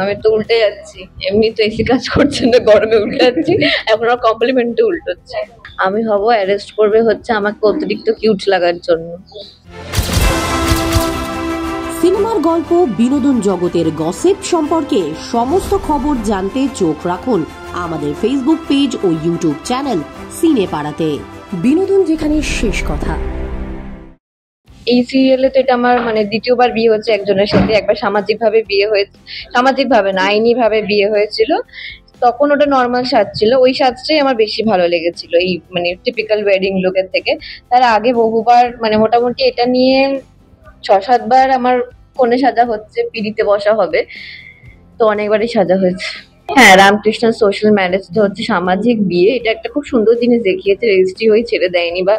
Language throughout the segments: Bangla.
আমি তো উল্টে যাচ্ছি, এমনি তো এসি কাজ করছে না, গরমে উল্টে যাচ্ছি, এখন আর কমপ্লিমেন্টে উল্টোচ্ছে। আমি হব অ্যারেস্ট করবে হচ্ছে আমাকে অতিরিক্ত কিউট লাগার জন্য। সিনেমার গল্প, বিনোদন জগতের গসিপ সম্পর্কে সমস্ত খবর জানতে চোখ রাখুন আমাদের ফেসবুক পেজ ও ইউটিউব চ্যানেল সিনে পাড়াতে। বিনোদন যেখানে শেষ কথা। এই সিরিয়ালে তো এটা আমার দ্বিতীয়বার বিয়ে হচ্ছে একজনের সাথে। একবার সামাজিক ভাবে বিয়ে হয়েছে, সামাজিক ভাবে না, আইনি ভাবে বিয়ে হয়েছিল। তখন ওটা নর্মাল সাজ ছিল, ওই সাজটাই আমার বেশি ভালো লেগেছিল এই টিপিক্যাল ওয়েডিং লুকের থেকে। তার আগে বহুবার মোটামুটি এটা নিয়ে 6-7 বার আমার কনে সাজা হচ্ছে, পিড়িতে বসা হবে, তো অনেকবারই সাজা হয়েছে। হ্যাঁ, রামকৃষ্ণ সোশ্যাল ম্যারেজ হচ্ছে সামাজিক বিয়ে, এটা একটা খুব সুন্দর জিনিস দেখিয়েছে। রেজিস্ট্রি হয়ে ছেড়ে দেয়নি, বা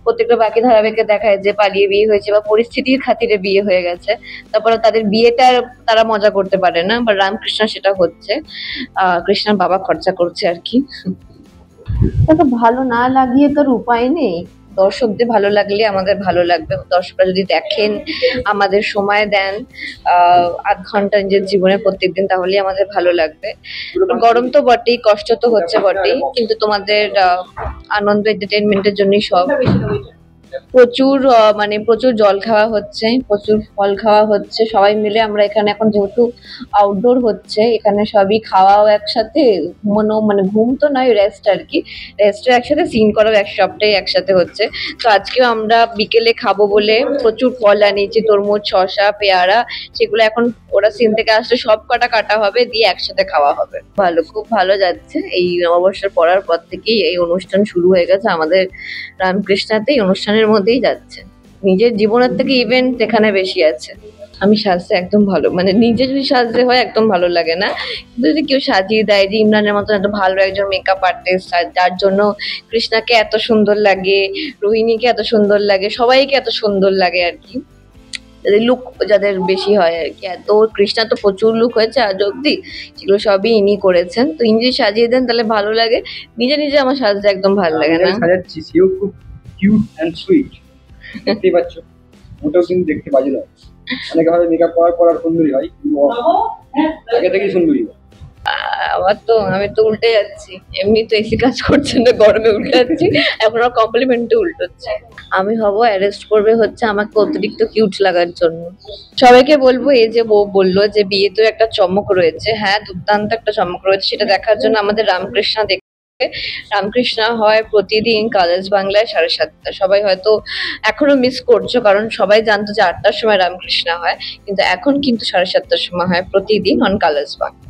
প্রত্যেকটা বাকি ধারাবাহিকে দেখায় যে পালিয়ে বিয়ে হয়েছে বা পরিস্থিতির খাতিরে বিয়ে হয়ে গেছে, তারপরে তাদের বিয়েটার তারা মজা করতে পারে না। বা রামকৃষ্ণ সেটা হচ্ছে, কৃষ্ণার বাবা খরচা করছে আর কি। তো ভালো না লাগিয়ে তোর উপায় নেই, দর্শকদের ভালো লাগলে আমাদের ভালো লাগবে। দর্শকরা যদি দেখেন, আমাদের সময় দেন 8 ঘন্টা নিজের জীবনে প্রত্যেকদিন, তাহলেই আমাদের ভালো লাগবে। গরম তো বটেই, কষ্ট তো হচ্ছে বটেই, কিন্তু তোমাদের আনন্দ এন্টারটেনমেন্টের জন্যই সব। প্রচুর প্রচুর জল খাওয়া হচ্ছে, প্রচুর ফল খাওয়া হচ্ছে, সবাই মিলে আমরা এখানে এখন যেহেতু আউটডোর হচ্ছে, এখানে সবই খাওয়াও একসাথে, ঘুমানো ঘুম তো নয়, রেস্ট আর কি। রেস্টের একসাথে, সিন করাও সবটাই একসাথে হচ্ছে। তো আজকেও আমরা বিকেলে খাবো বলে প্রচুর ফল আনিয়েছি, তরমুজ, শসা, পেয়ারা, সেগুলো এখন ওরা সিন থেকে আসলে সব কটা কাটা হবে, দিয়ে একসাথে খাওয়া হবে। ভালো, খুব ভালো যাচ্ছে। এই নববর্ষের পড়ার পর থেকেই এই অনুষ্ঠান শুরু হয়ে গেছে আমাদের রামকৃষ্ণাতে। এই অনুষ্ঠানের মধ্যেই যাচ্ছে, নিজের জীবনের থেকে ইভেন্ট এখানে বেশি আছে। আমি সাজতে একদম ভালো, নিজে যদি সাজতে হয় একদম ভালো লাগে না, কিন্তু যদি কেউ সাজিয়ে দেয়, যে ইমরানের মতন এত ভালো একজন মেকআপ আর্টিস্ট, যার জন্য কৃষ্ণাকে এত সুন্দর লাগে, রোহিণীকে এত সুন্দর লাগে, সবাইকে এত সুন্দর লাগে আর কি, লুক যাদের বেশি হয় আর কি। এত কৃষ্ণা তো প্রচুর লুক হয়েছে আজ অব্দি, সেগুলো সবই ইনি করেছেন। তো ইনি যদি সাজিয়ে দেন তাহলে ভালো লাগে, নিজে নিজে আমার সাজতে একদম ভালো লাগে না। সাজাচ্ছি, সেও খুব কিউট এন্ড সুইট, দেখতেই পাচ্ছ, ওটাও কিন্তু দেখতে বাজে নয়। অনেকে ভাবে মেকআপ করার পর আর সুন্দরী হয়, কিন্তু আগে থেকেই সুন্দরী হয়। আমি তো উল্টে যাচ্ছি, এমনি তো এসি কাজ করছে না, গরমে উল্টে যাচ্ছি, এখন আর কমপ্লিমেন্টে উল্টোচ্ছে। আমি হব অ্যারেস্ট করবে হচ্ছে আমাকে অতিরিক্ত কিউট লাগার জন্য। সবাইকে বলবো, এই যে বউ বললো যে বিয়েতে একটা চমক রয়েছে, হ্যাঁ দুর্দান্ত একটা চমক রয়েছে, সেটা দেখার জন্য আমাদের রামকৃষ্ণ রামকৃষ্ণ হয় প্রতিদিন কালার্স বাংলায় 7:30। সবাই হয়তো এখনো মিস করছো, কারণ সবাই জানতো যে 8টার সময় রামকৃষ্ণ হয়, কিন্তু এখন কিন্তু 7:30 সময় হয় প্রতিদিন অন কালার্স বাংলা।